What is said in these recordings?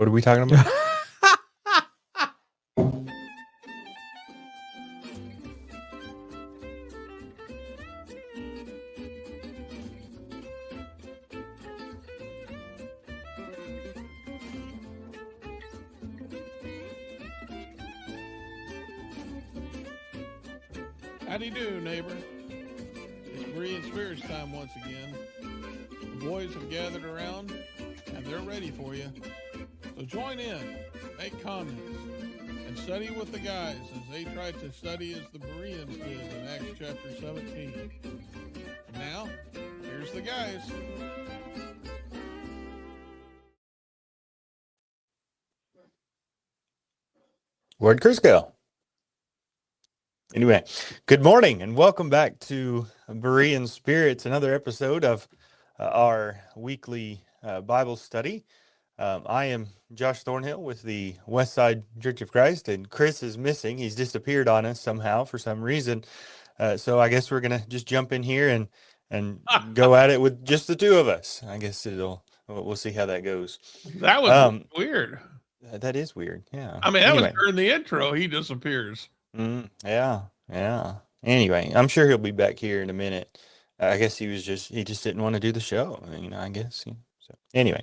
What are we talking about? How do you do, neighbor? It's Berean Spirits time once again. The boys have gathered around, and they're ready for you. So join in, make comments, and study with the guys as they try to study as the Bereans did in Acts chapter 17. And now, here's the guys. Where'd Chris go? Anyway, good morning and welcome back to Berean Spirits, another episode of our weekly Bible study. I am Josh Thornhill with the Westside Church of Christ, and Chris is missing. He's disappeared on us somehow for some reason. So I guess we're going to just jump in here and go at it with just the two of us. I guess we'll see how that goes. That was weird. That is weird. Yeah. I mean, that was during the intro. He disappears. Yeah. Anyway, I'm sure he'll be back here in a minute. I guess he just didn't want to do the show. I guess. So anyway,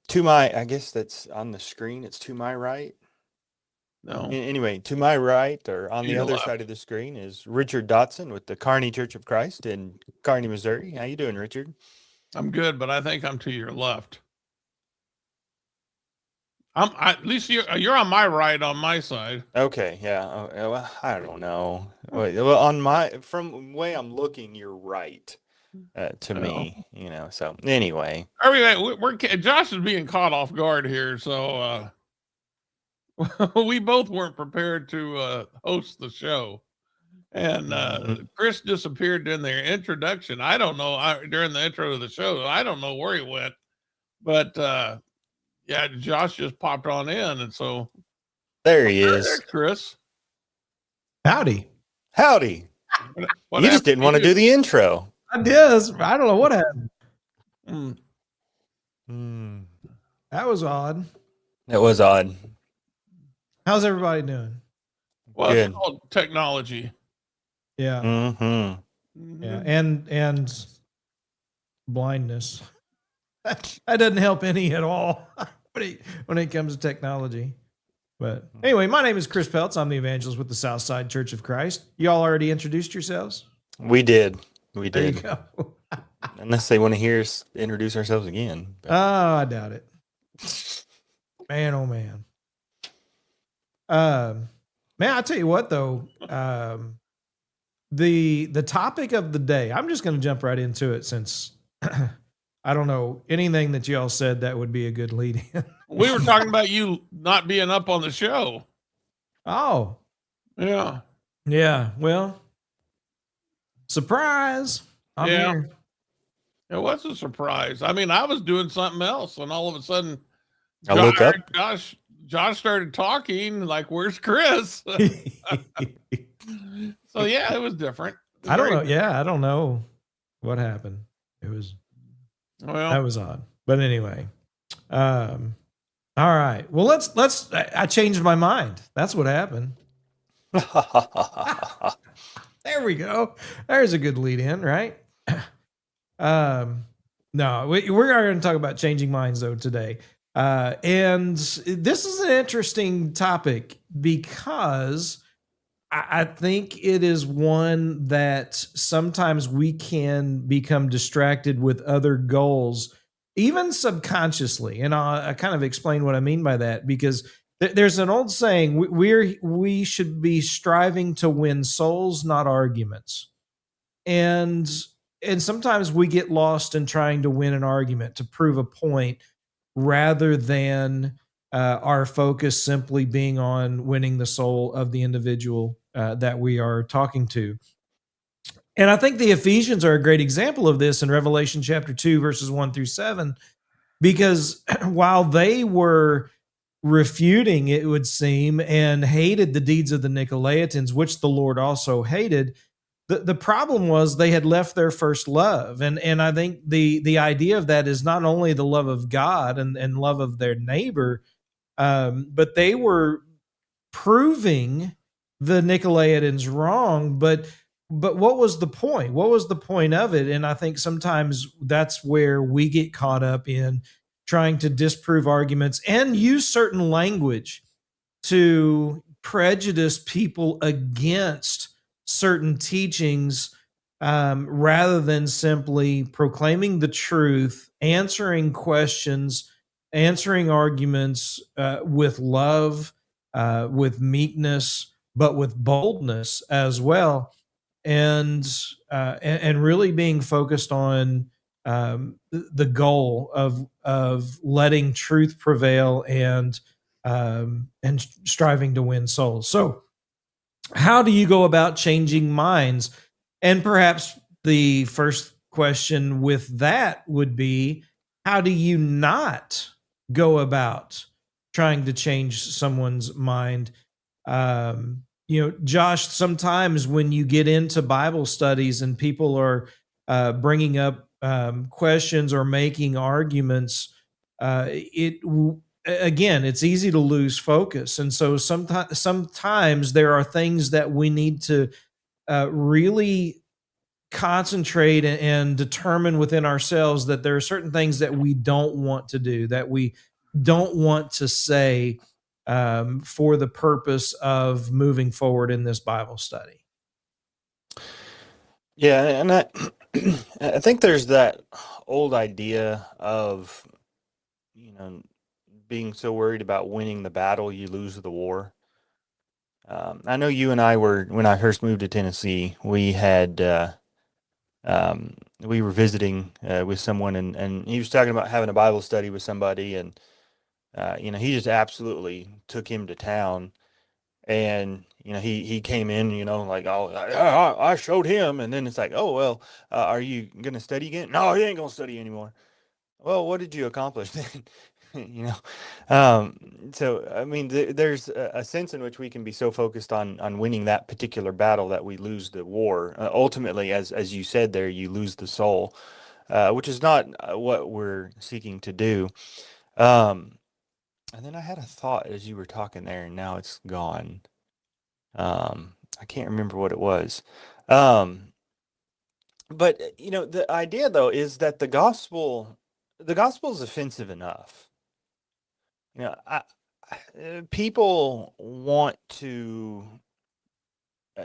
to my, I guess that's on the screen. It's to my right. No. Anyway, to my right or on the other side of the screen is Richard Dotson with the Kearney Church of Christ in Kearney, Missouri. How you doing, Richard? I'm good, but I think I'm to your left. At least you're on my right, on my side. Okay, yeah. Well, I don't know. Well, from the way I'm looking, you're right to me. So anyway. Josh is being caught off guard here, so we both weren't prepared to host the show, and Chris disappeared during their introduction. I don't know during the intro of the show. I don't know where he went, but. Yeah, Josh just popped on in, and so there he is. There's Chris. Howdy. You just didn't want to do the intro. I did. I don't know what happened. That was odd. It was odd. How's everybody doing? Well, it's called technology. Yeah. Mm-hmm. Yeah, and blindness. That doesn't help any at all when it comes to technology. But anyway, my name is Chris Peltz. I'm the evangelist with the Southside Church of Christ. Y'all already introduced yourselves? We did. There you go. Unless they want to hear us introduce ourselves again. But. Oh, I doubt it. Man, oh man. Man, I tell you what though, the topic of the day, I'm just going to jump right into it since I don't know anything that y'all said that would be a good lead in. We were talking about you not being up on the show. Oh. Yeah. Yeah. Well, surprise. I'm here. It was a surprise. I mean, I was doing something else, and all of a sudden, I look up. Josh started talking like, "Where's Chris?" So yeah, it was different. I don't know. Yeah, I don't know what happened. That was odd. But anyway, all right. Well, let's. I changed my mind. That's what happened. There we go. There's a good lead in, right? No, we're going to talk about changing minds though today. And this is an interesting topic because I think it is one that sometimes we can become distracted with other goals, even subconsciously. And I kind of explain what I mean by that, because there's an old saying, we should be striving to win souls, not arguments. And sometimes we get lost in trying to win an argument to prove a point rather than our focus simply being on winning the soul of the individual that we are talking to. And I think the Ephesians are a great example of this in Revelation chapter 2, verses 1-7, because while they were refuting, it would seem, and hated the deeds of the Nicolaitans, which the Lord also hated, the problem was they had left their first love. And I think the idea of that is not only the love of God and love of their neighbor, but they were proving the Nicolaitans wrong. But what was the point? What was the point of it? And I think sometimes that's where we get caught up in trying to disprove arguments and use certain language to prejudice people against certain teachings, rather than simply proclaiming the truth, answering questions, answering arguments with love, with meekness, but with boldness as well, and really being focused on the goal of letting truth prevail and striving to win souls. So, how do you go about changing minds? And perhaps the first question with that would be, how do you not go about trying to change someone's mind? Josh, sometimes when you get into Bible studies and people are bringing up questions or making arguments, it's easy to lose focus. And so sometimes there are things that we need to really concentrate and determine within ourselves, that there are certain things that we don't want to do, that we don't want to say, for the purpose of moving forward in this Bible study. Yeah, and I think there's that old idea of, being so worried about winning the battle, you lose the war. I know you and I were, when I first moved to Tennessee, we had, we were visiting with someone, and he was talking about having a Bible study with somebody, and he just absolutely took him to town. And he came in, like, oh, I showed him, and then it's like, oh well, are you gonna study again? No, he ain't gonna study anymore. Well, what did you accomplish then? So I mean, there's a sense in which we can be so focused on winning that particular battle that we lose the war. Ultimately, as you said there, you lose the soul, which is not what we're seeking to do. And then I had a thought as you were talking there, and now it's gone. I can't remember what it was. But the idea though is that the gospel is offensive enough. People want to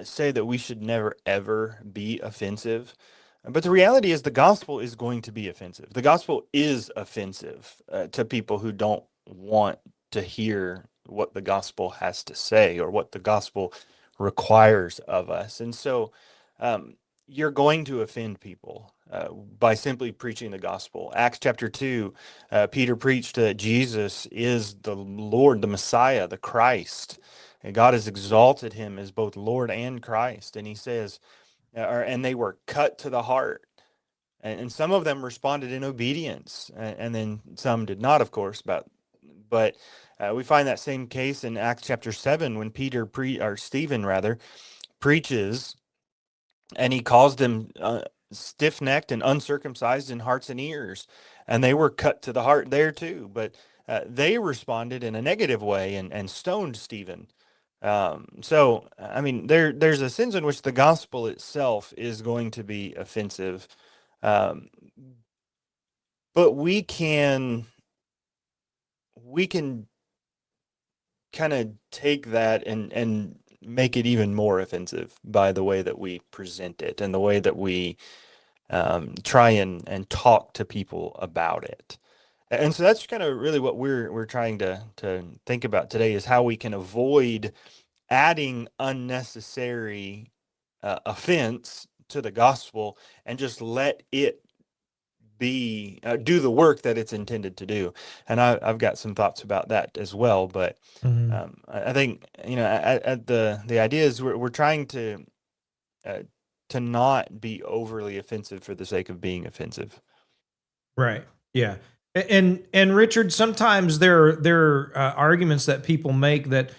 say that we should never ever be offensive, but the reality is the gospel is going to be offensive. The gospel is offensive to people who don't want to hear what the gospel has to say or what the gospel requires of us. And so you're going to offend people by simply preaching the gospel. Acts chapter 2, Peter preached that Jesus is the Lord, the Messiah, the Christ. And God has exalted him as both Lord and Christ. And he says, and they were cut to the heart. And some of them responded in obedience, and then some did not, of course. But we find that same case in Acts chapter 7 when Stephen preaches, and he calls them stiff-necked and uncircumcised in hearts and ears, and they were cut to the heart there too. But they responded in a negative way and stoned Stephen. So I mean, there's a sense in which the gospel itself is going to be offensive, but we can kind of take that and make it even more offensive by the way that we present it and the way that we try and talk to people about it. And so that's kind of really what we're trying to think about today, is how we can avoid adding unnecessary offense to the gospel and just let it be do the work that it's intended to do. And I've got some thoughts about that as well. But I think the idea is we're trying to not be overly offensive for the sake of being offensive. Right. Yeah. And Richard, sometimes there are arguments that people make that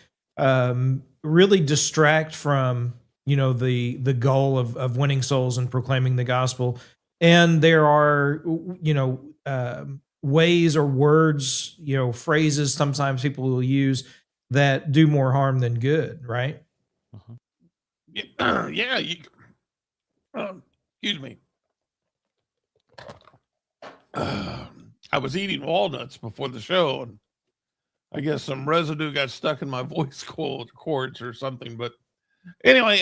really distract from the goal of winning souls and proclaiming the gospel. And there are, ways or words, phrases sometimes people will use that do more harm than good, right? Yeah. Excuse me. I was eating walnuts before the show, and I guess some residue got stuck in my voice cords or something. But anyway,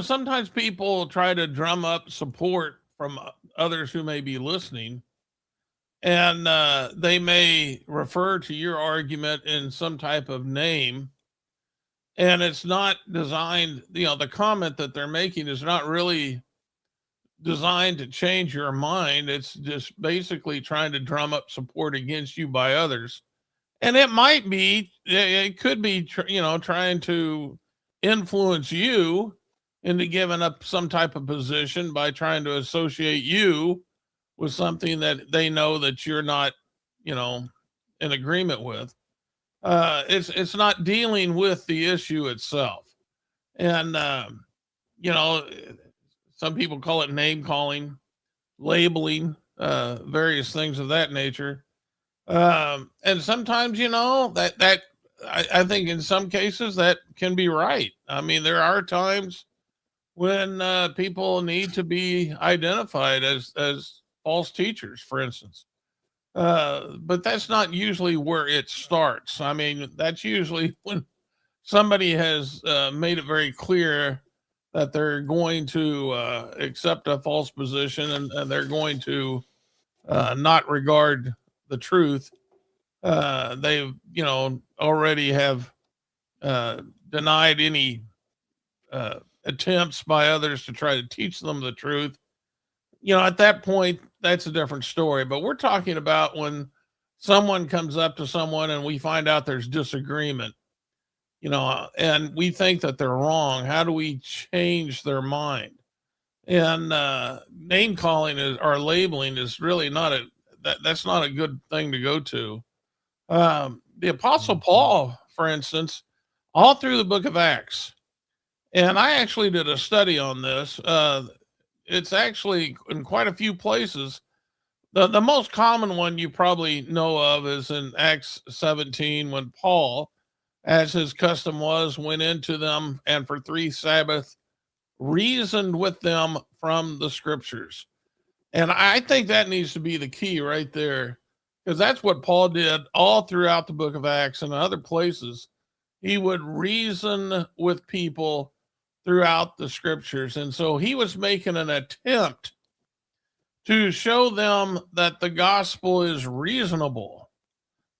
sometimes people try to drum up support from others who may be listening, and they may refer to your argument in some type of name, and it's not designed, the comment that they're making is not really designed to change your mind. It's just basically trying to drum up support against you by others. And it could be, trying to influence you into giving up some type of position by trying to associate you with something that they know that you're not, in agreement with. It's not dealing with the issue itself. And, some people call it name calling, labeling, various things of that nature. And sometimes, I think in some cases that can be right. I mean, there are times when people need to be identified as false teachers, for instance. But that's not usually where it starts. I mean, that's usually when somebody has made it very clear that they're going to accept a false position, and they're going to not regard the truth. They've, already have denied any attempts by others to try to teach them the truth. At that point, that's a different story. But we're talking about when someone comes up to someone and we find out there's disagreement, and we think that they're wrong. How do we change their mind? And name calling or labeling is really that's not a good thing to go to. The Apostle Paul, for instance, all through the book of Acts, and I actually did a study on this. It's actually in quite a few places. The most common one you probably know of is in Acts 17, when Paul, as his custom was, went into them and for 3 Sabbaths reasoned with them from the scriptures. And I think that needs to be the key right there, because that's what Paul did all throughout the book of Acts and other places. He would reason with people throughout the scriptures. And so he was making an attempt to show them that the gospel is reasonable,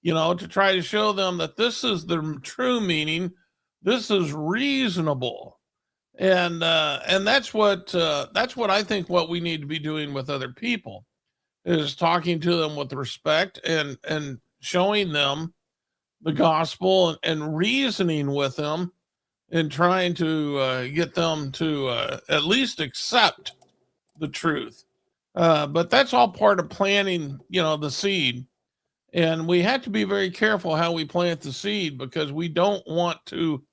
to try to show them that this is the true meaning. This is reasonable. And that's what I think what we need to be doing with other people is talking to them with respect and showing them the gospel and reasoning with them and trying to get them to at least accept the truth. But that's all part of planting, the seed. And we have to be very careful how we plant the seed, because we don't want to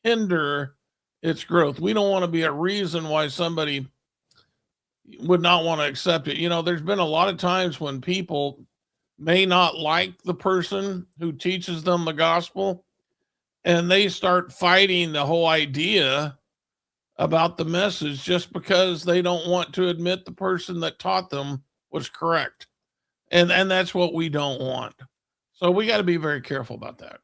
hinder its growth. We don't want to be a reason why somebody would not want to accept it. There's been a lot of times when people may not like the person who teaches them the gospel, and they start fighting the whole idea about the message just because they don't want to admit the person that taught them was correct. And that's what we don't want. So we got to be very careful about that.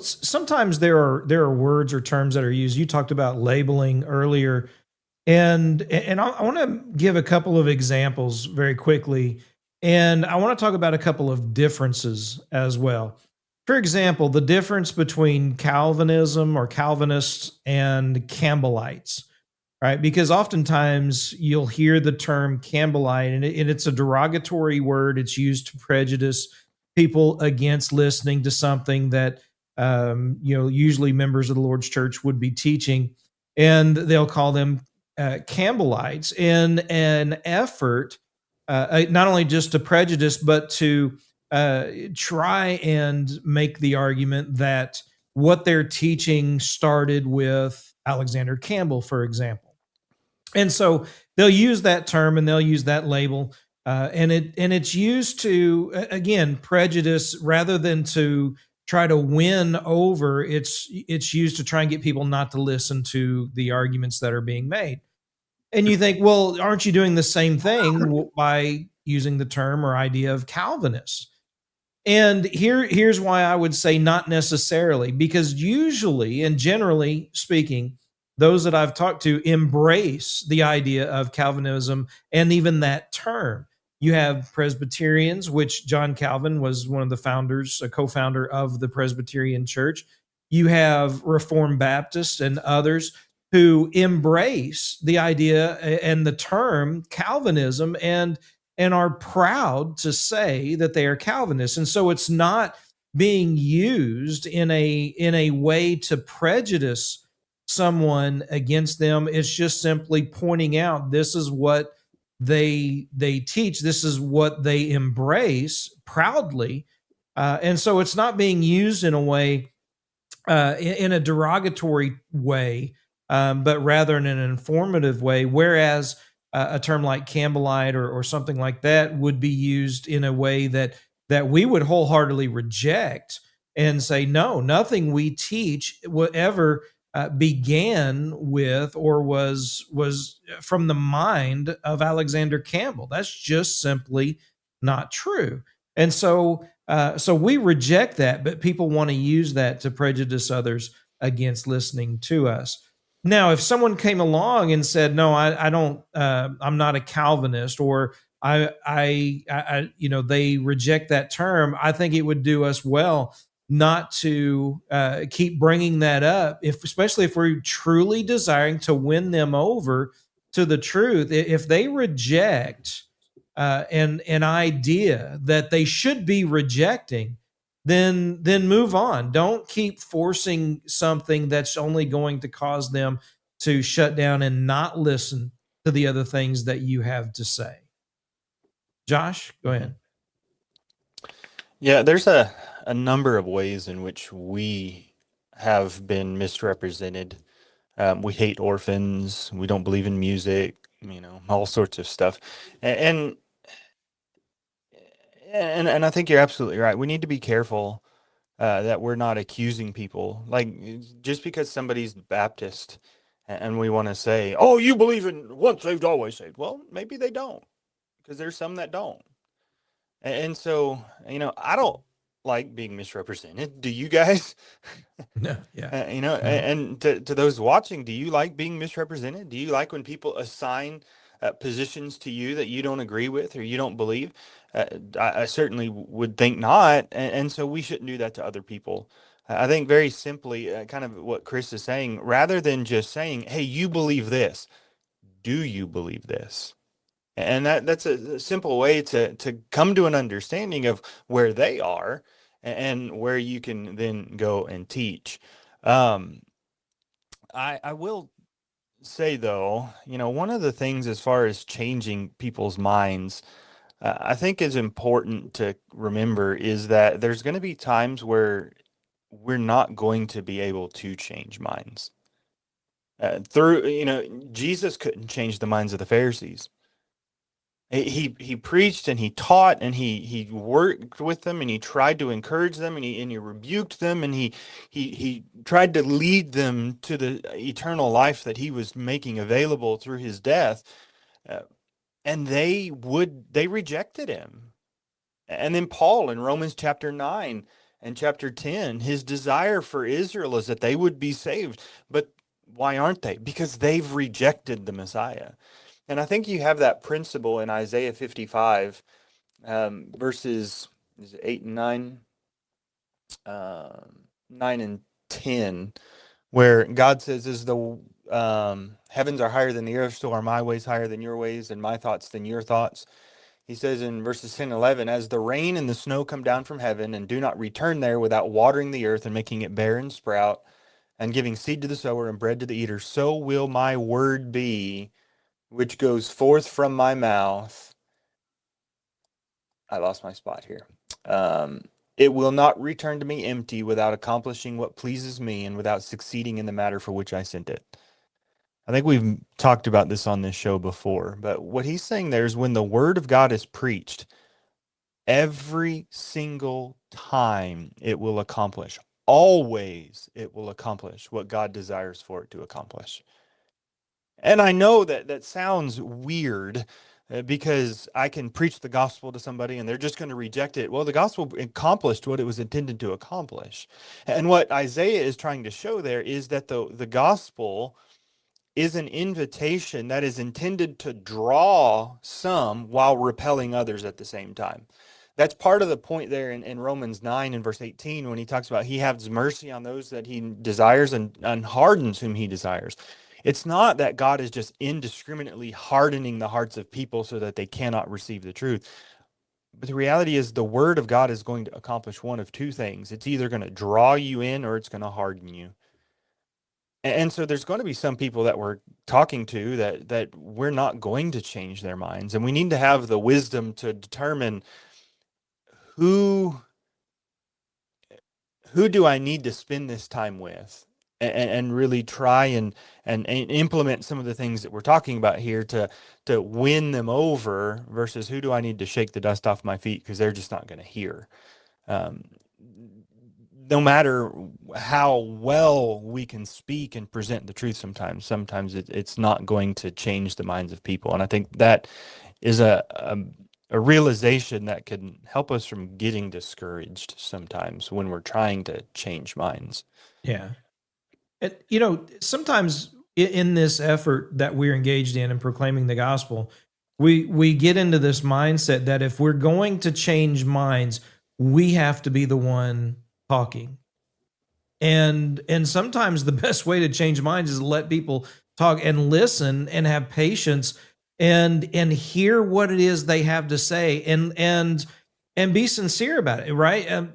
Sometimes there are words or terms that are used. You talked about labeling earlier, and I want to give a couple of examples very quickly, and I want to talk about a couple of differences as well. For example, the difference between Calvinism or Calvinists and Campbellites, right? Because oftentimes you'll hear the term Campbellite, and it's a derogatory word. It's used to prejudice people against listening to something that usually members of the Lord's church would be teaching, and they'll call them Campbellites in an effort not only just to prejudice, but to try and make the argument that what they're teaching started with Alexander Campbell, for example. And so they'll use that term and they'll use that label, and it's used to, again, prejudice rather than to try to win over. It's used to try and get people not to listen to the arguments that are being made. And you think, well, aren't you doing the same thing by using the term or idea of Calvinist? And here's why I would say not necessarily, because usually and generally speaking, those that I've talked to embrace the idea of Calvinism and even that term. You have Presbyterians, which John Calvin was one of the founders, a co-founder of the Presbyterian Church. You have Reformed Baptists and others who embrace the idea and the term Calvinism and are proud to say that they are Calvinists. And so it's not being used in a way to prejudice someone against them. It's just simply pointing out this is what they teach, this is what they embrace proudly. And so it's not being used in a way, in a derogatory way, but rather in an informative way. Whereas a term like Campbellite or something like that would be used in a way that we would wholeheartedly reject and say, no, nothing we teach whatever began with or was from the mind of Alexander Campbell. That's just simply not true. And so so we reject that, but people want to use that to prejudice others against listening to us. Now, if someone came along and said, "No, I don't. I'm not a Calvinist," or you know, they reject that term, I think it would do us well not to keep bringing that up, especially if we're truly desiring to win them over to the truth. If they reject an idea that they should be rejecting, then move on. Don't keep forcing something that's only going to cause them to shut down and not listen to the other things that you have to say. Josh, go ahead. Yeah, there's a number of ways in which we have been misrepresented. We hate orphans. We don't believe in music. You know, all sorts of stuff. And and I think you're absolutely right. We need to be careful that we're not accusing people. Like just because somebody's Baptist and we want to say, "Oh, you believe in once saved, always saved." Well, maybe they don't, because there's some that don't. And so, you know, I don't like being misrepresented. Do you guys? No, yeah. You know, Mhm. and to those watching, do you like being misrepresented? Do you like when people assign positions to you that you don't agree with or you don't believe? I certainly would think not, and so we shouldn't do that to other people. I think very simply, kind of what Chris is saying, rather than just saying, "Hey, you believe this," do you believe this? And that's a simple way to come to an understanding of where they are and where you can then go and teach. Um, I will say though, you know, one of the things as far as changing people's minds, I think is important to remember is that there's going to be times where we're not going to be able to change minds. Through, you know, Jesus couldn't change the minds of the Pharisees. He preached and he taught and he worked with them and he tried to encourage them and he rebuked them and he tried to lead them to the eternal life that he was making available through his death, uh, and they rejected him. And then Paul in Romans chapter 9 and chapter 10, his desire for Israel is that they would be saved. But why aren't they? Because they've rejected the Messiah. And I think you have that principle in Isaiah 55, verses is it 8 and 9, 9 and 10, where God says, as the heavens are higher than the earth, so are my ways higher than your ways, and my thoughts than your thoughts. He says in verses 10 and 11, as the rain and the snow come down from heaven and do not return there without watering the earth and making it bear and sprout, and giving seed to the sower and bread to the eater, so will my word be which goes forth from my mouth. I lost my spot here. It will not return to me empty without accomplishing what pleases me and without succeeding in the matter for which I sent it. I think we've talked about this on this show before, but what he's saying there is when the word of God is preached, every single time it will accomplish, always it will accomplish what God desires for it to accomplish. And I know that that sounds weird because I can preach the gospel to somebody and they're just going to reject it. Well, the gospel accomplished what it was intended to accomplish. And what Isaiah is trying to show there is that the gospel is an invitation that is intended to draw some while repelling others at the same time. That's part of the point there in Romans 9 and verse 18 when he talks about he has mercy on those that he desires and hardens whom he desires. It's not that God is just indiscriminately hardening the hearts of people so that they cannot receive the truth. But the reality is the word of God is going to accomplish one of two things. It's either going to draw you in or it's going to harden you. And so there's going to be some people that we're talking to that we're not going to change their minds. And we need to have the wisdom to determine who do I need to spend this time with and really try and implement some of the things that we're talking about here to win them over versus who do I need to shake the dust off my feet because they're just not going to hear. No matter how well we can speak and present the truth sometimes it's not going to change the minds of people. And I think that is a realization that can help us from getting discouraged sometimes when we're trying to change minds. Yeah. And, sometimes in this effort that we're engaged in proclaiming the gospel, we get into this mindset that if we're going to change minds, we have to be the one talking. And sometimes the best way to change minds is to let people talk and listen and have patience and hear what it is they have to say and be sincere about it, right?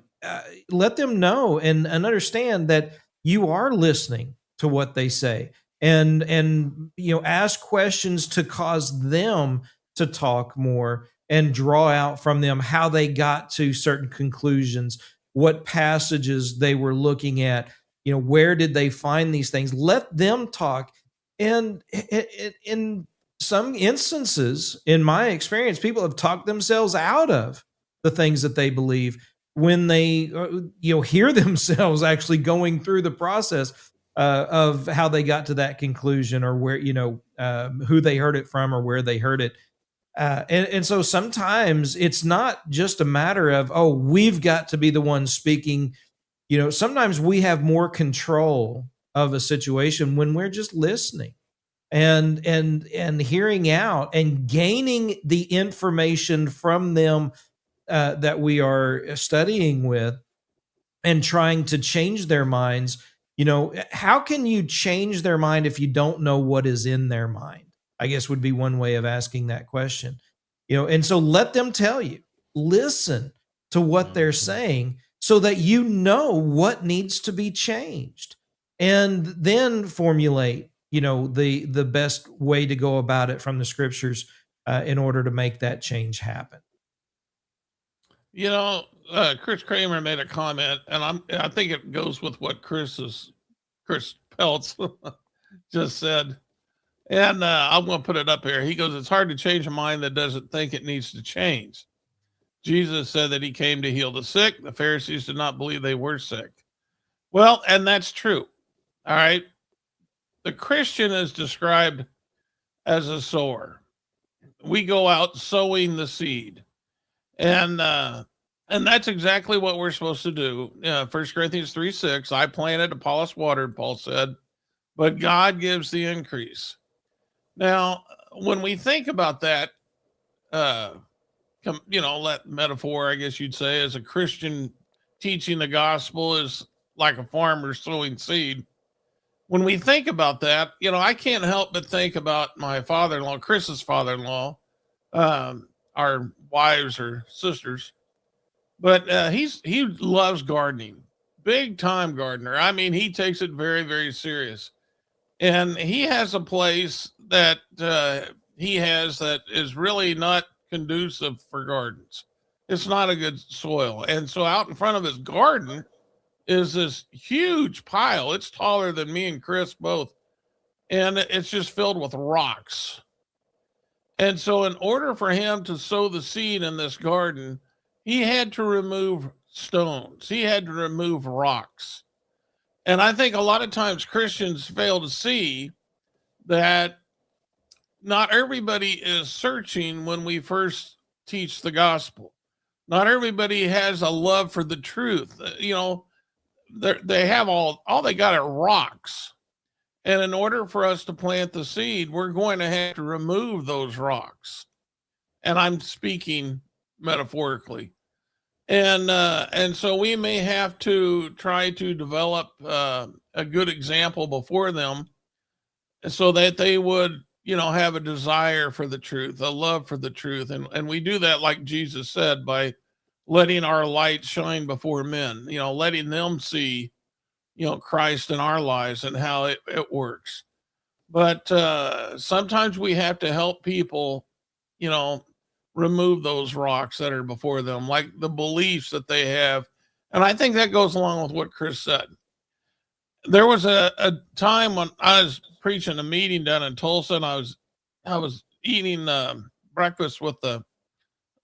Let them know and understand that you are listening to what they say and ask questions to cause them to talk more and draw out from them how they got to certain conclusions, what passages they were looking at, where did they find these things? Let them talk. And in some instances, in my experience, people have talked themselves out of the things that they believe when they hear themselves actually going through the process of how they got to that conclusion or where who they heard it from or where they heard it. And so sometimes it's not just a matter of, oh, we've got to be the ones speaking. Sometimes we have more control of a situation when we're just listening and hearing out and gaining the information from them that we are studying with and trying to change their minds. How can you change their mind if you don't know what is in their mind? I guess would be one way of asking that question. And so let them tell you, listen to what they're saying so that you know what needs to be changed and then formulate, the best way to go about it from the scriptures in order to make that change happen. Chris Kramer made a comment, and I think it goes with what Chris Peltz just said. And I'm going to put it up here. He goes, it's hard to change a mind that doesn't think it needs to change. Jesus said that he came to heal the sick. The Pharisees did not believe they were sick. Well, and that's true. All right. The Christian is described as a sower. We go out sowing the seed. And that's exactly what we're supposed to do. 1 Corinthians 3:6, I planted, Apollos watered, Paul said, but God gives the increase. Now, when we think about that, that metaphor, I guess you'd say, as a Christian teaching the gospel is like a farmer sowing seed. When we think about that, I can't help but think about my father-in-law, Chris's father-in-law, our wives or sisters, but he loves gardening, big time gardener. I mean, he takes it very, very serious. And he has a place that he has that is really not conducive for gardens. It's not a good soil. And so out in front of his garden is this huge pile. It's taller than me and Chris both. And it's just filled with rocks. And so, in order for him to sow the seed in this garden, he had to remove stones, he had to remove rocks. And I think a lot of times Christians fail to see that not everybody is searching when we first teach the gospel. Not everybody has a love for the truth. They have all they got are rocks. And in order for us to plant the seed, we're going to have to remove those rocks. And I'm speaking metaphorically. And so we may have to try to develop a good example before them so that they would, have a desire for the truth, a love for the truth. And we do that, like Jesus said, by letting our light shine before men, letting them see Christ in our lives and how it works. But sometimes we have to help people, remove those rocks that are before them, like the beliefs that they have. And I think that goes along with what Chris said. There was a time when I was preaching a meeting down in Tulsa, and I was eating breakfast with the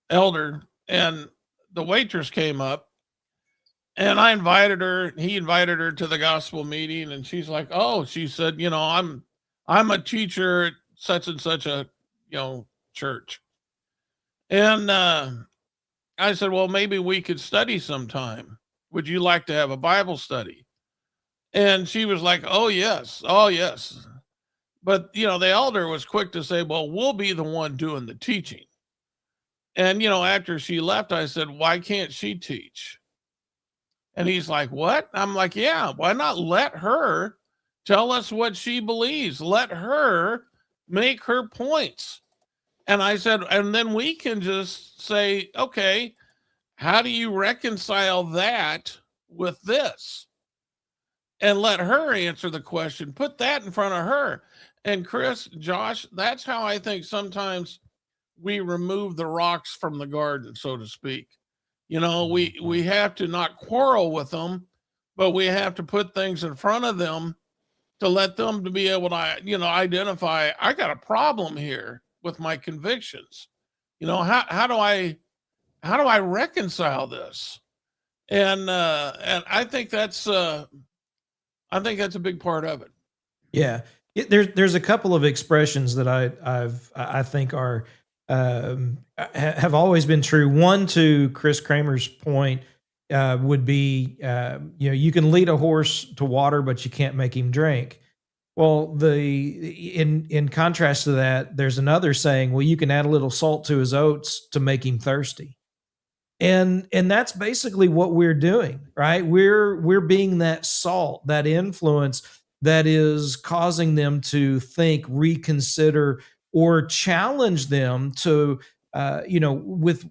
elder, and the waitress came up. And he invited her to the gospel meeting, and she's like, "Oh," she said, I'm a teacher at such and such a, church." And I said, "Well, maybe we could study sometime. Would you like to have a Bible study?" And she was like, "Oh, yes. Oh, yes." But, the elder was quick to say, "Well, we'll be the one doing the teaching." And, after she left, I said, "Why can't she teach?" And he's like, "What?" I'm like, "Yeah, why not let her tell us what she believes? Let her make her points." And I said, and then we can just say, "Okay, how do you reconcile that with this?" And let her answer the question. Put that in front of her. And Chris, Josh, that's how I think sometimes we remove the rocks from the garden, so to speak. We have to not quarrel with them, but we have to put things in front of them to let them to be able to, identify, I got a problem here with my convictions. How do I reconcile this? And I think that's a big part of it. Yeah. There's a couple of expressions that I think are have always been true. One, to Chris Kramer's point, would be you can lead a horse to water, but you can't make him drink. Well, in contrast to that, there's another saying, well, you can add a little salt to his oats to make him thirsty. And that's basically what we're doing, right? We're being that salt, that influence that is causing them to think, reconsider, or challenge them to, with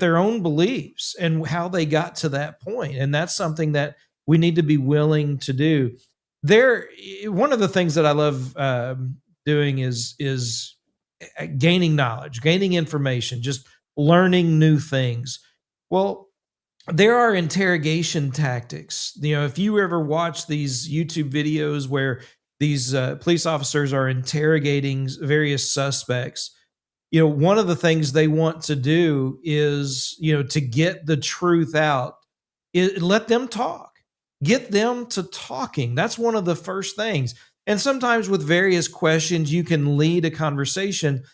their own beliefs and how they got to that point. And that's something that we need to be willing to do. One of the things that I love doing is gaining knowledge, gaining information, just learning new things. Well, there are interrogation tactics. If you ever watch these YouTube videos where these police officers are interrogating various suspects, one of the things they want to do is, to get the truth out, let them talk, get them to talking. That's one of the first things. And sometimes with various questions, you can lead a conversation,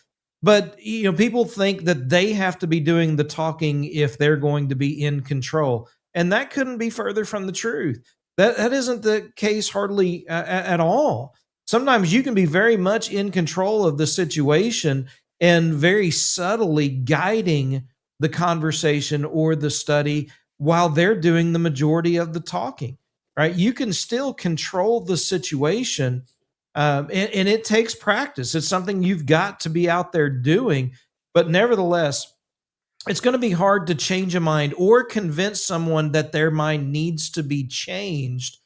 but people think that they have to be doing the talking if they're going to be in control. And that couldn't be further from the truth. That isn't the case hardly at all. Sometimes you can be very much in control of the situation and very subtly guiding the conversation or the study while they're doing the majority of the talking, right? You can still control the situation, and it takes practice. It's something you've got to be out there doing, but nevertheless, it's going to be hard to change a mind or convince someone that their mind needs to be changed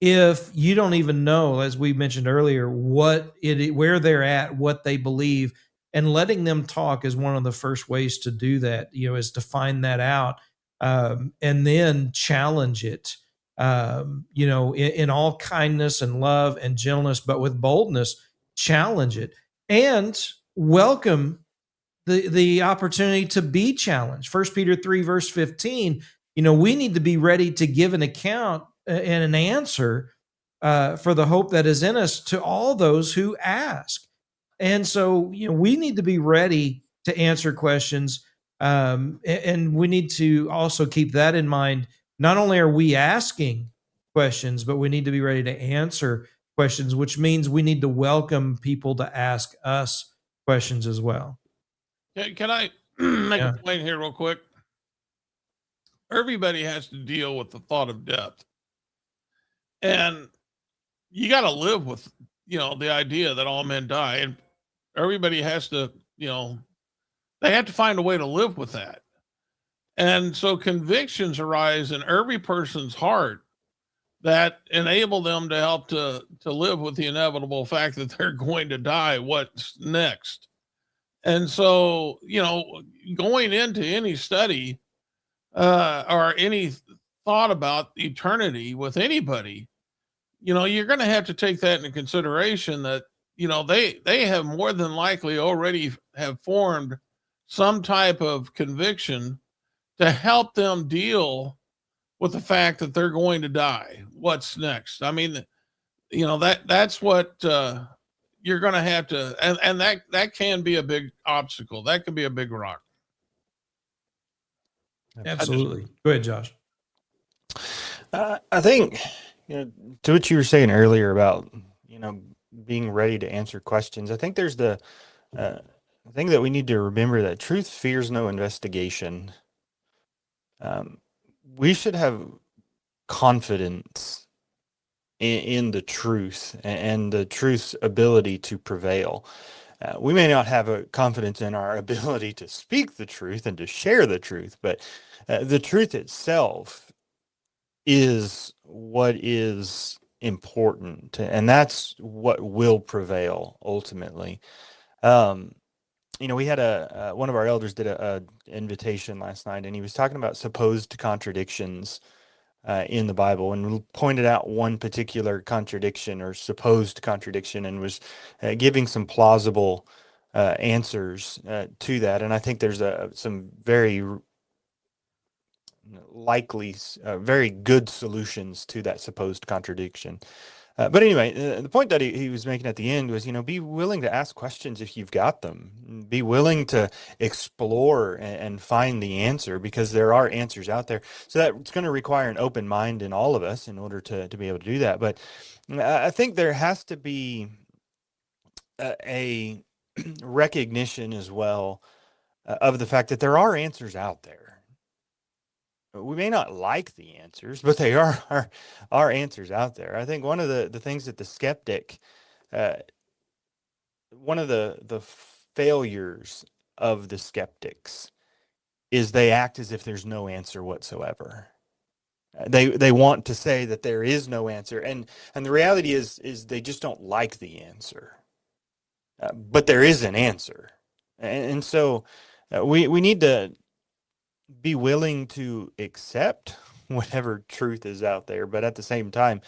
if you don't even know, as we mentioned earlier, where they're at, what they believe, and letting them talk is one of the first ways to do that, is to find that out, and then challenge it, in all kindness and love and gentleness, but with boldness, challenge it and welcome the opportunity to be challenged. 1 Peter 3 verse 15, we need to be ready to give an account and an answer for the hope that is in us to all those who ask. And so, we need to be ready to answer questions. And we need to also keep that in mind. Not only are we asking questions, but we need to be ready to answer questions, which means we need to welcome people to ask us questions as well. Can I make a point here real quick? Everybody has to deal with the thought of death. And you got to live with, the idea that all men die. And everybody has to, they have to find a way to live with that. And so convictions arise in every person's heart that enable them to help to live with the inevitable fact that they're going to die. What's next? And so, going into any study or any thought about eternity with anybody, you're going to have to take that into consideration that, they have more than likely already have formed some type of conviction to help them deal with the fact that they're going to die. What's next? I mean, that's what you're going to have to, and that can be a big obstacle. That can be a big rock. Absolutely. Go ahead, Josh. I think, to what you were saying earlier about, being ready to answer questions, I think there's the thing that we need to remember, that truth fears no investigation. We should have confidence in the truth and the truth's ability to prevail. We may not have a confidence in our ability to speak the truth and to share the truth, but the truth itself is what is important, and that's what will prevail ultimately. We had one of our elders did a invitation last night, and he was talking about supposed contradictions in the Bible, and pointed out one particular contradiction or supposed contradiction, and was giving some plausible answers to that. And I think there's some very likely, very good solutions to that supposed contradiction. But anyway, the point that he was making at the end was, be willing to ask questions if you've got them. Be willing to explore and find the answer, because there are answers out there. So that's going to require an open mind in all of us in order to be able to do that. But I think there has to be a recognition as well of the fact that there are answers out there. We may not like the answers, but they are answers out there. I think one of the things that the skeptic, one of the failures of the skeptics is they act as if there's no answer whatsoever. They want to say that there is no answer, and the reality is they just don't like the answer. But there is an answer, and so we need to be willing to accept whatever truth is out there, but at the same time,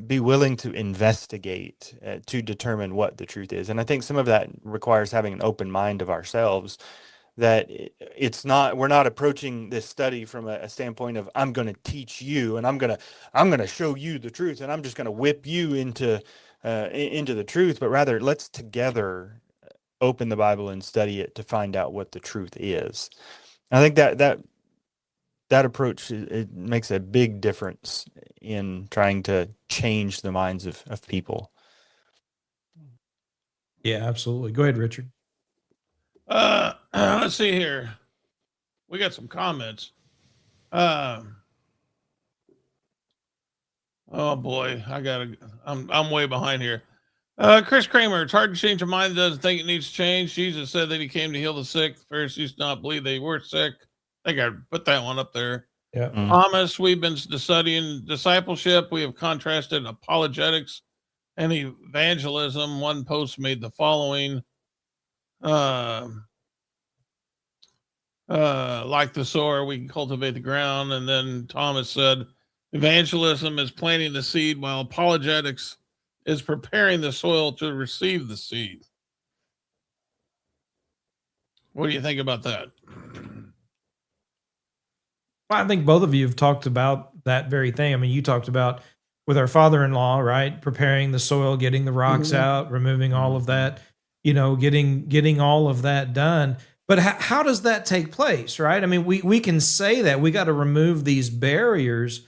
be willing to investigate to determine what the truth is. And I think some of that requires having an open mind of ourselves, that we're not approaching this study from a standpoint of, I'm going to teach you and I'm going to show you the truth and I'm just going to whip you into the truth, but rather let's together open the Bible and study it to find out what the truth is. I think that approach, it makes a big difference in trying to change the minds of people. Yeah, absolutely. Go ahead, Richard. Let's see here. We got some comments. Oh boy, I'm way behind here. Chris Kramer, it's hard to change your mind that doesn't think it needs to change. Jesus said that he came to heal the sick. The Pharisees did not believe they were sick. I think I put that one up there. Yeah. Mm. Thomas, we've been studying discipleship. We have contrasted apologetics and evangelism. One post made the following. Like the sower, we can cultivate the ground. And then Thomas said, evangelism is planting the seed, while apologetics is preparing the soil to receive the seed. What do you think about that? Well, I think both of you have talked about that very thing. I mean, you talked about with our father-in-law, right? Preparing the soil, getting the rocks out, removing all of that, getting all of that done. But how does that take place, right? I mean, we can say that we got to remove these barriers,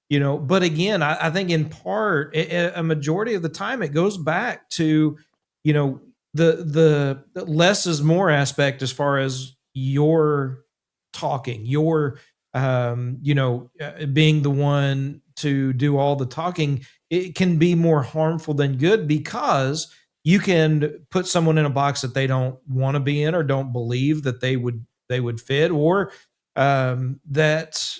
but again, I think in part, a majority of the time, it goes back to, the less is more aspect as far as your talking, your being the one to do all the talking. It can be more harmful than good, because you can put someone in a box that they don't want to be in, or don't believe that they would fit, or that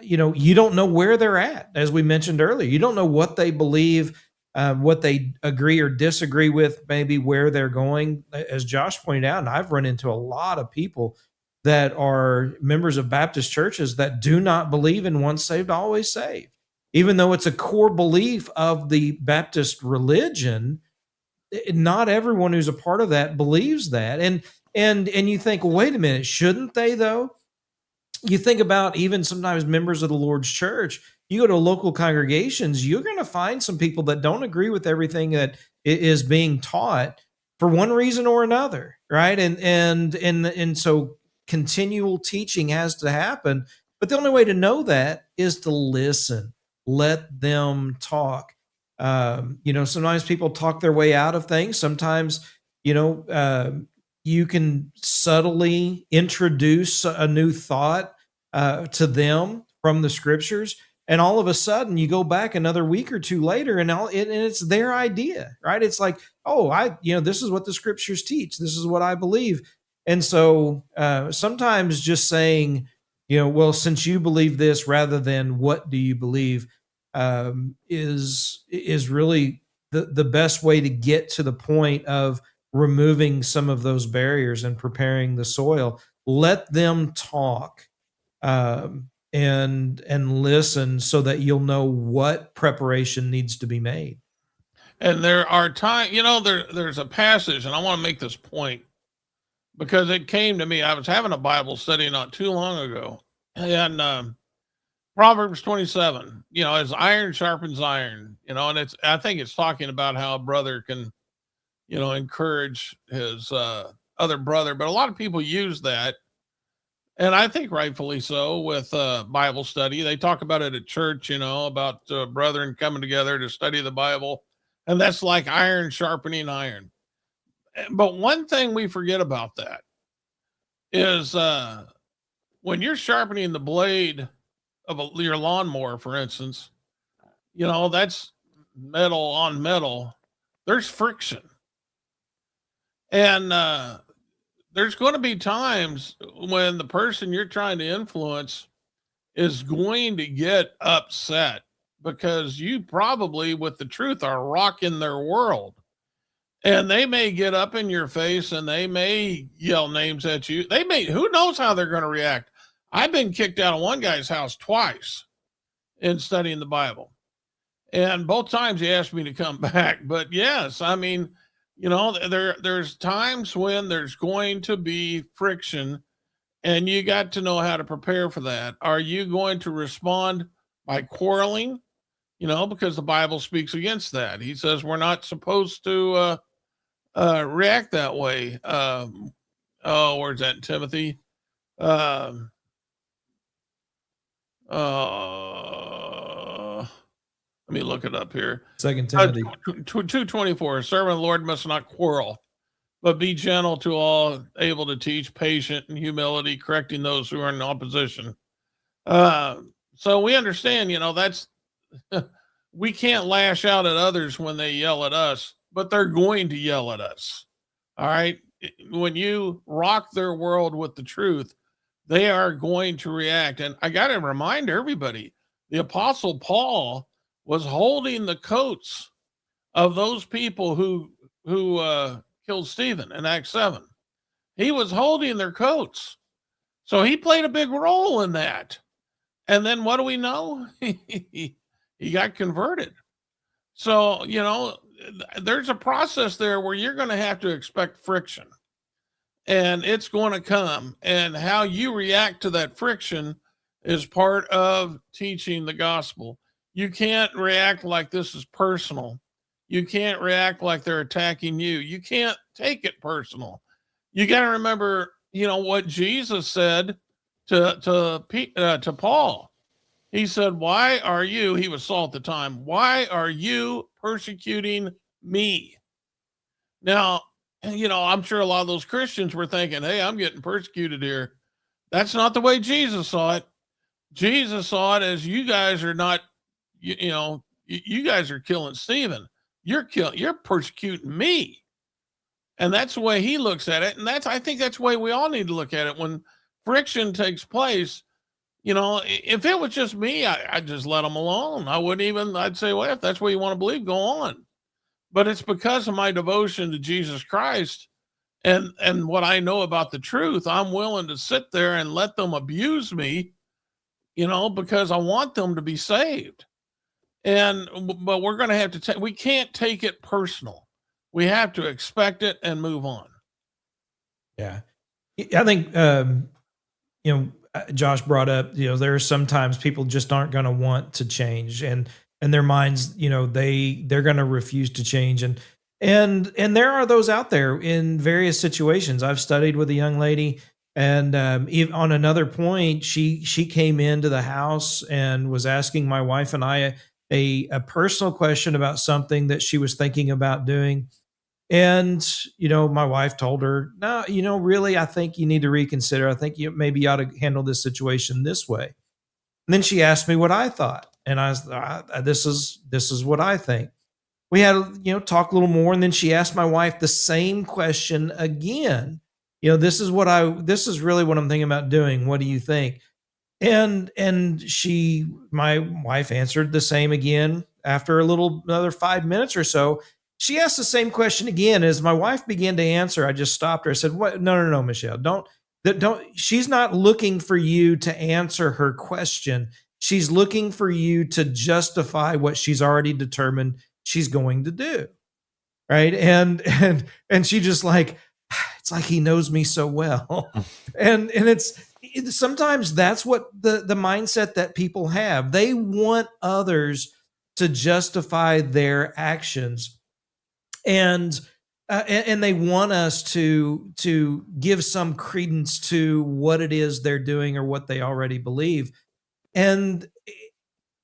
you don't know where they're at. As we mentioned earlier, you don't know what they believe, what they agree or disagree with, maybe where they're going. As Josh pointed out, and I've run into a lot of people that are members of Baptist churches that do not believe in once saved, always saved, even though it's a core belief of the Baptist religion. Not everyone who's a part of that believes that. And you think, well, wait a minute, shouldn't they though? You think about even sometimes members of the Lord's church, you go to local congregations, you're going to find some people that don't agree with everything that is being taught for one reason or another, right? And so continual teaching has to happen, but the only way to know that is to listen. Let them talk. Sometimes people talk their way out of things. Sometimes, you can subtly introduce a new thought to them from the scriptures, and all of a sudden you go back another week or two later, and it's their idea, right? It's like, oh, this is what the scriptures teach. This is what I believe. And so sometimes just saying, well, since you believe this, rather than what do you believe, is really the best way to get to the point of removing some of those barriers and preparing the soil. Let them talk, and listen, so that you'll know what preparation needs to be made. And there are times, there's a passage, and I want to make this point because it came to me. I was having a Bible study not too long ago, and Proverbs 27, as iron sharpens iron, and I think it's talking about how a brother can, encourage his other brother. But a lot of people use that, and I think rightfully so, with Bible study. They talk about it at church, about brethren coming together to study the Bible. And that's like iron sharpening iron. But one thing we forget about that is when you're sharpening the blade of your lawnmower, for instance, that's metal on metal. There's friction. And there's going to be times when the person you're trying to influence is going to get upset because you probably, with the truth, are rocking their world. And they may get up in your face and they may yell names at you. Who knows how they're going to react. I've been kicked out of one guy's house twice in studying the Bible. And both times he asked me to come back. But yes, I mean, there's times when there's going to be friction, and you got to know how to prepare for that. Are you going to respond by quarreling? Because the Bible speaks against that. He says we're not supposed to react that way. Where's that in Timothy? Let me look it up here. 2 Timothy 2:24. Servant of the Lord must not quarrel, but be gentle to all, able to teach, patient in humility, correcting those who are in opposition. So we understand, that's we can't lash out at others when they yell at us, but they're going to yell at us. All right. When you rock their world with the truth, they are going to react. And I got to remind everybody, the Apostle Paul was holding the coats of those people who killed Stephen in Acts 7. He was holding their coats. So he played a big role in that. And then what do we know? He got converted. So, there's a process there where you're going to have to expect friction. And it's going to come. And how you react to that friction is part of teaching the gospel. You can't react like this is personal. You can't react like they're attacking you. You can't take it personal. You got to remember, what Jesus said to Paul. He said, "Why are you?" He was Saul at the time. "Why are you persecuting me?" Now, I'm sure a lot of those Christians were thinking, "Hey, I'm getting persecuted here." That's not the way Jesus saw it. Jesus saw it as you guys are not, you guys are killing Stephen. You're persecuting me. And that's the way he looks at it. And I think that's the way we all need to look at it. When friction takes place, if it was just me, I'd just let them alone. I'd say, well, if that's what you want to believe, go on. But it's because of my devotion to Jesus Christ and what I know about the truth, I'm willing to sit there and let them abuse me, because I want them to be saved. But we're going to have to we can't take it personal. We have to expect it and move on. Yeah. I think, Josh brought up, there are sometimes people just aren't going to want to change, and their minds, they're going to refuse to change. And there are those out there in various situations. I've studied with a young lady, and on another point, she came into the house and was asking my wife and I a personal question about something that she was thinking about doing. And, my wife told her, "No, really, I think you need to reconsider. I think maybe you ought to handle this situation this way." And then she asked me what I thought. And I was, this is what I think. We had, talk a little more. And then she asked my wife the same question again. This is really what I'm thinking about doing. What do you think? And my wife answered the same again. After another 5 minutes or so, she asked the same question again. As my wife began to answer, I just stopped her. I said, "What? No, Michelle, don't. She's not looking for you to answer her question. She's looking for you to justify what she's already determined she's going to do." Right. And she just it's like he knows me so well. and sometimes that's what the mindset that people have. They want others to justify their actions. And they want us to give some credence to what it is they're doing or what they already believe. And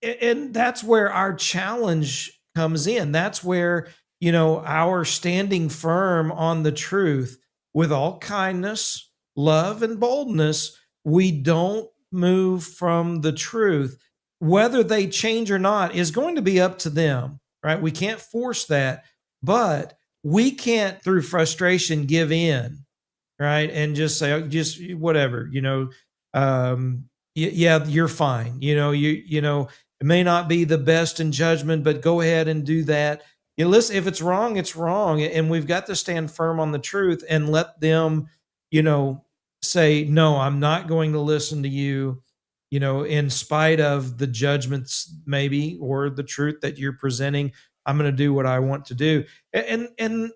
that's where our challenge comes in. That's where, our standing firm on the truth with all kindness, love, and boldness, we don't move from the truth. Whether they change or not is going to be up to them, right? We can't force that. But we can't, through frustration, give in, right? And just say, just whatever, yeah, you're fine. It may not be the best in judgment, but go ahead and do that. Listen, if it's wrong, it's wrong. And we've got to stand firm on the truth and let them, say, "No, I'm not going to listen to you, in spite of the judgments maybe, or the truth that you're presenting. I'm going to do what I want to do." And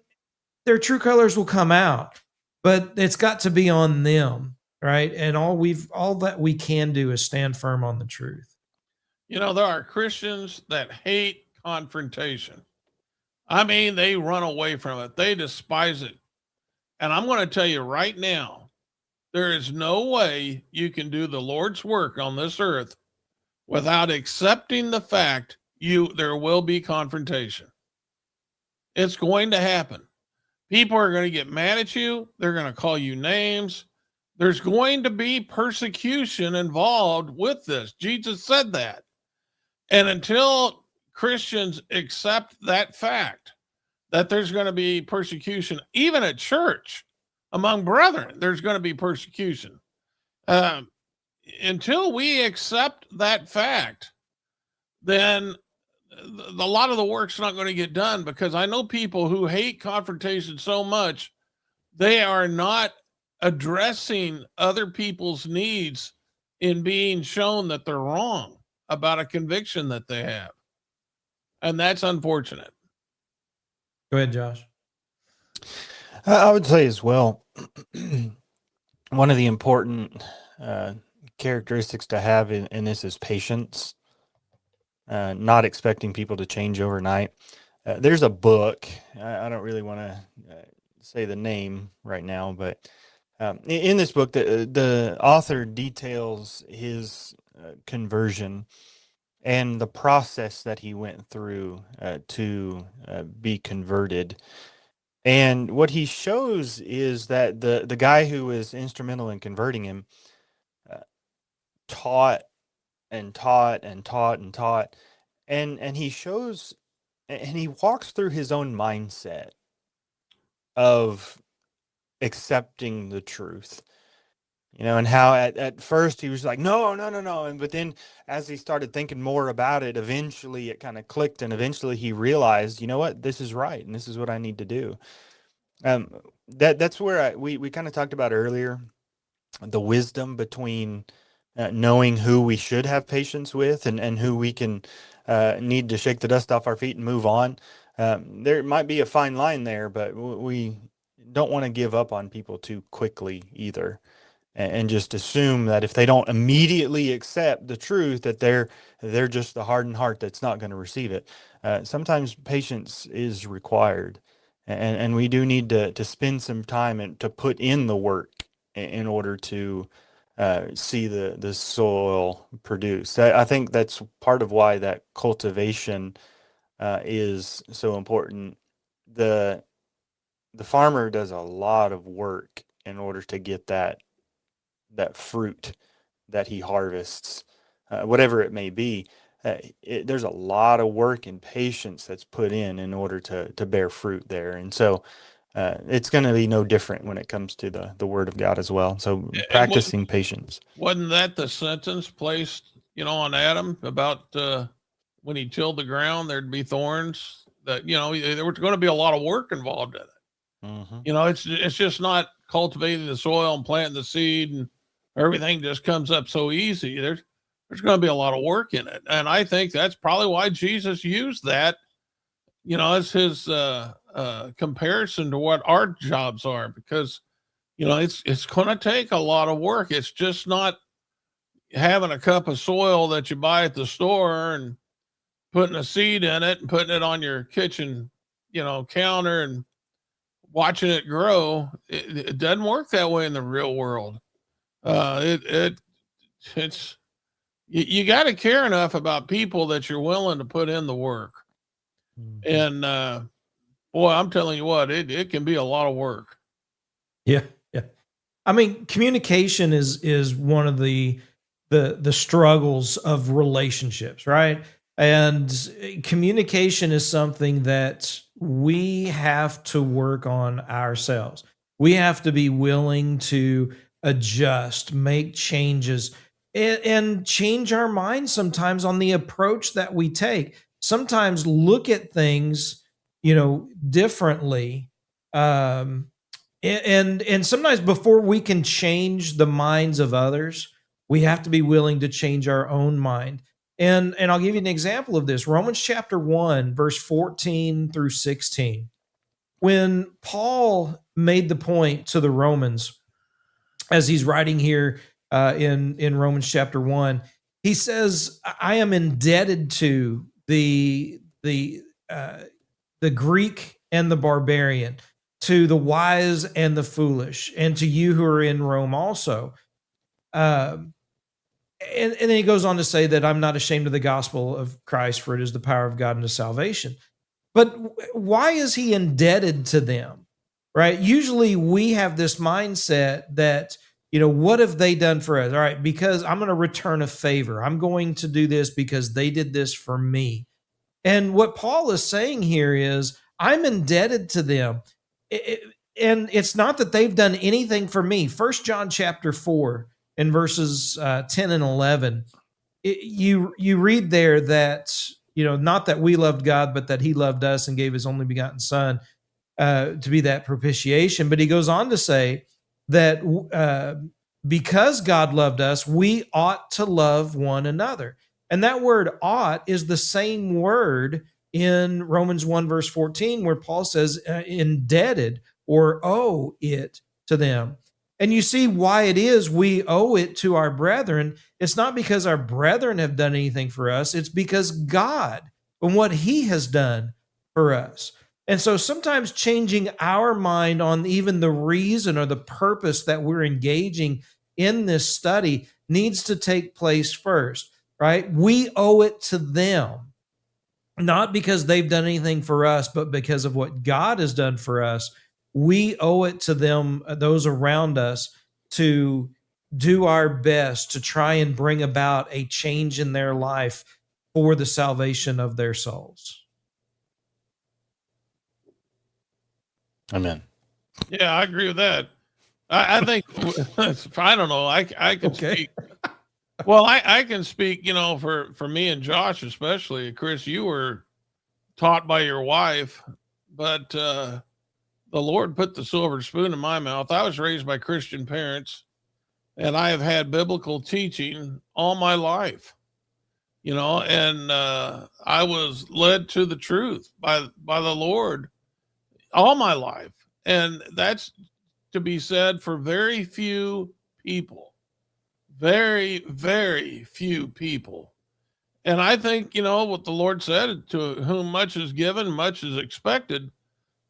their true colors will come out, but it's got to be on them, right? And all that we can do is stand firm on the truth. There are Christians that hate confrontation. I mean, they run away from it. They despise it. And I'm going to tell you right now, there is no way you can do the Lord's work on this earth without accepting the fact there will be confrontation. It's going to happen. People are going to get mad at you. They're going to call you names. There's going to be persecution involved with this. Jesus said that. And until Christians accept that fact, that there's going to be persecution, even at church, among brethren, there's going to be persecution. Until we accept that fact, then a lot of the work's not going to get done, because I know people who hate confrontation so much, they are not addressing other people's needs in being shown that they're wrong about a conviction that they have. And that's unfortunate. Go ahead, Josh. I would say as well, one of the important characteristics to have in this is patience, not expecting people to change overnight. There's a book, I don't really want to say the name right now, but in this book, the author details his conversion and the process that he went through to be converted. And what he shows is that the guy who was instrumental in converting him taught and taught and taught and taught, and he shows and he walks through his own mindset of accepting the truth, and how at first he was like, no, and but then as he started thinking more about it, eventually it kind of clicked, and eventually he realized, you know what, this is right, and this is what I need to do. That's where we kind of talked about earlier, the wisdom between knowing who we should have patience with and who we can need to shake the dust off our feet and move on. There might be a fine line there, but we don't want to give up on people too quickly either, and just assume that if they don't immediately accept the truth, that they're just the hardened heart that's not going to receive it. Sometimes patience is required, and we do need to spend some time and to put in the work in order to see the soil produce. I think that's part of why that cultivation is so important. The farmer does a lot of work in order to get that fruit that he harvests, whatever it may be. There's a lot of work and patience that's put in order to bear fruit there. And so it's going to be no different when it comes to the word of God as well. So practicing patience. Wasn't that the sentence placed, on Adam about when he tilled the ground, there'd be thorns? That, there was going to be a lot of work involved in it. Mm-hmm. It's just not cultivating the soil and planting the seed and everything just comes up so easy. There's going to be a lot of work in it. And I think that's probably why Jesus used that, as his comparison to what our jobs are, because, it's going to take a lot of work. It's just not having a cup of soil that you buy at the store and putting a seed in it and putting it on your kitchen, counter and watching it grow. It doesn't work that way in the real world. It's you got to care enough about people that you're willing to put in the work. Mm-hmm. And boy, I'm telling you what, it can be a lot of work. Yeah. I mean, communication is one of the struggles of relationships, right? And communication is something that we have to work on ourselves. We have to be willing to adjust, make changes, and change our minds sometimes on the approach that we take. Sometimes look at things, differently. And sometimes before we can change the minds of others, we have to be willing to change our own mind. And I'll give you an example of this. Romans chapter 1, verse 14 through 16. When Paul made the point to the Romans, as he's writing here in Romans chapter 1, he says, I am indebted to the Greek and the barbarian, to the wise and the foolish, and to you who are in Rome also. And then he goes on to say that I'm not ashamed of the gospel of Christ, for it is the power of God unto salvation. But why is he indebted to them, right? Usually we have this mindset that, what have they done for us? All right, because I'm going to return a favor. I'm going to do this because they did this for me. And what Paul is saying here is, I'm indebted to them. And it's not that they've done anything for me. 1 John chapter 4 in verses 10 and 11, you read there that, not that we loved God, but that he loved us and gave his only begotten son to be that propitiation. But he goes on to say that because God loved us, we ought to love one another. And that word ought is the same word in Romans 1 verse 14, where Paul says indebted or owe it to them. And you see why it is we owe it to our brethren. It's not because our brethren have done anything for us. It's because God and what he has done for us. And so sometimes changing our mind on even the reason or the purpose that we're engaging in this study needs to take place first, right? We owe it to them, not because they've done anything for us, but because of what God has done for us. We owe it to them, those around us, to do our best to try and bring about a change in their life for the salvation of their souls. Amen. Yeah, I agree with that. I think, I don't know, I can speak. Well, I can speak, for me and Josh, especially. Chris, you were taught by your wife, but the Lord put the silver spoon in my mouth. I was raised by Christian parents, and I have had biblical teaching all my life, and I was led to the truth by the Lord all my life. And that's to be said for very few people, very, very few people. And I think, what the Lord said, to whom much is given, much is expected.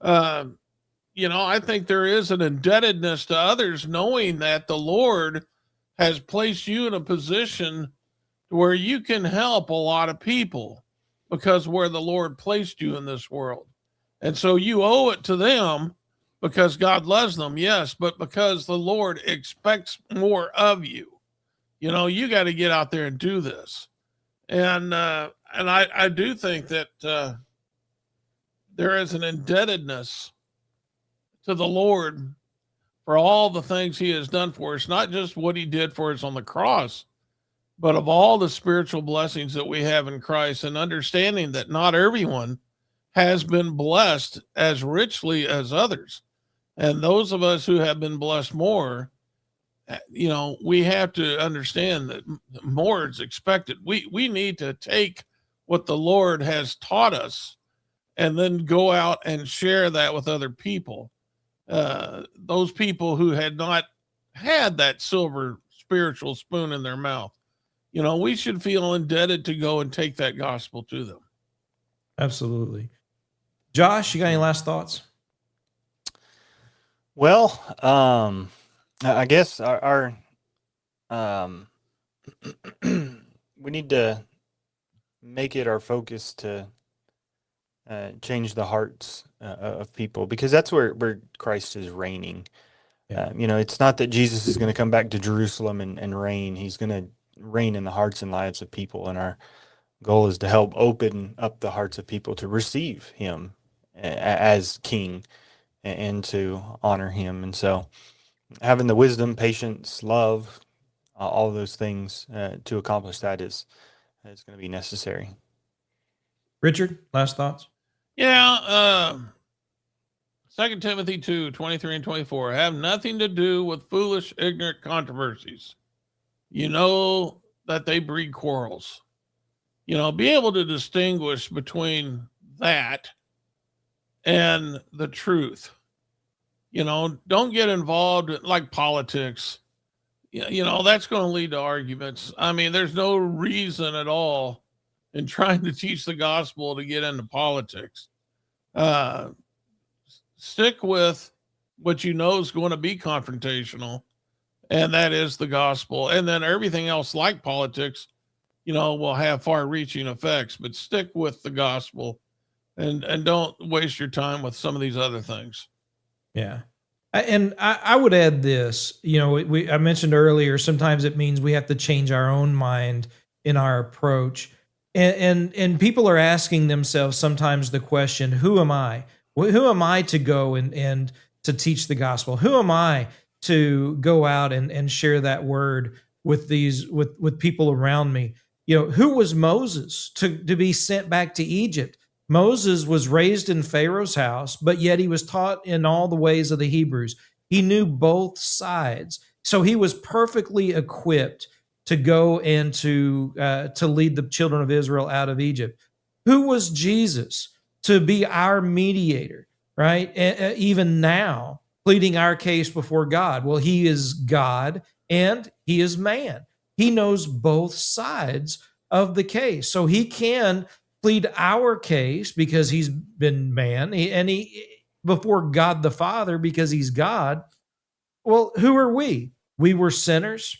I think there is an indebtedness to others, knowing that the Lord has placed you in a position where you can help a lot of people because where the Lord placed you in this world. And so you owe it to them because God loves them, yes, but because the Lord expects more of you. You got to get out there and do this. And I do think that there is an indebtedness to the Lord for all the things he has done for us, not just what he did for us on the cross, but of all the spiritual blessings that we have in Christ, and understanding that not everyone has been blessed as richly as others. And those of us who have been blessed more, we have to understand that more is expected. We need to take what the Lord has taught us and then go out and share that with other people. Those people who had not had that silver spiritual spoon in their mouth, we should feel indebted to go and take that gospel to them. Absolutely. Josh, you got any last thoughts? Well, I guess our we need to make it our focus to change the hearts of people, because that's where Christ is reigning. Yeah. It's not that Jesus is going to come back to Jerusalem and reign. He's going to reign in the hearts and lives of people. And our goal is to help open up the hearts of people to receive him as king and to honor him. And so having the wisdom, patience, love, all of those things to accomplish that is going to be necessary. Richard, last thoughts? Yeah. 2 Timothy 2:23 and 24, have nothing to do with foolish, ignorant controversies. You know that they breed quarrels. Be able to distinguish between that and the truth. Don't get involved in, like, politics. That's going to lead to arguments. I mean, there's no reason at all in trying to teach the gospel to get into politics. Stick with what is going to be confrontational, and that is the gospel. And then everything else, like politics, will have far-reaching effects, but stick with the gospel and don't waste your time with some of these other things. Yeah. And I would add this, I mentioned earlier, sometimes it means we have to change our own mind in our approach. And people are asking themselves sometimes the question, who am I? Who am I to go and to teach the gospel? Who am I to go out and share that word with people around me? Who was Moses to be sent back to Egypt? Moses was raised in Pharaoh's house, but yet he was taught in all the ways of the Hebrews. He knew both sides. So he was perfectly equipped to go and to lead the children of Israel out of Egypt. Who was Jesus to be our mediator, right? Even now, pleading our case before God. Well, he is God and he is man. He knows both sides of the case. So he can plead our case because he's been man, and he before God the Father because he's God. Well, who are we? We were sinners.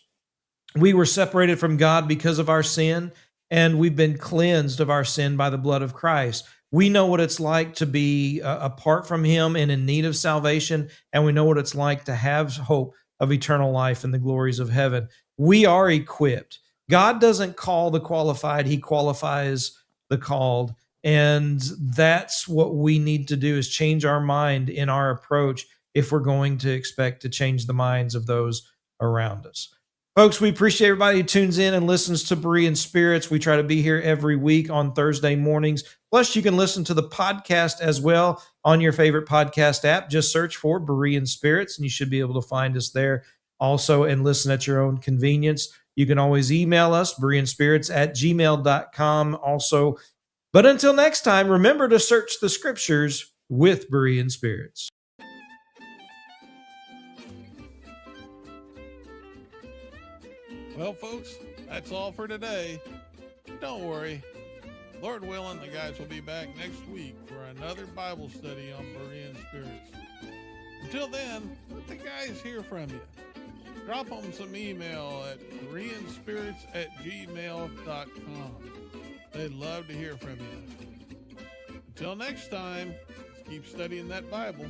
We were separated from God because of our sin, and we've been cleansed of our sin by the blood of Christ. We know what it's like to be apart from him and in need of salvation, and we know what it's like to have hope of eternal life and the glories of heaven. We are equipped. God doesn't call the qualified, he qualifies the called. And that's what we need to do, is change our mind in our approach if we're going to expect to change the minds of those around us. Folks, we appreciate everybody who tunes in and listens to Berean Spirits. We try to be here every week on Thursday mornings. Plus, you can listen to the podcast as well on your favorite podcast app. Just search for Berean Spirits, and you should be able to find us there also and listen at your own convenience. You can always email us, bereanspirits@gmail.com also. But until next time, remember to search the scriptures with Berean Spirits. Well, folks, that's all for today. Don't worry. Lord willing, the guys will be back next week for another Bible study on Berean Spirits. Until then, let the guys hear from you. Drop them some email at bereanspirits@gmail.com. They'd love to hear from you. Until next time, let's keep studying that Bible.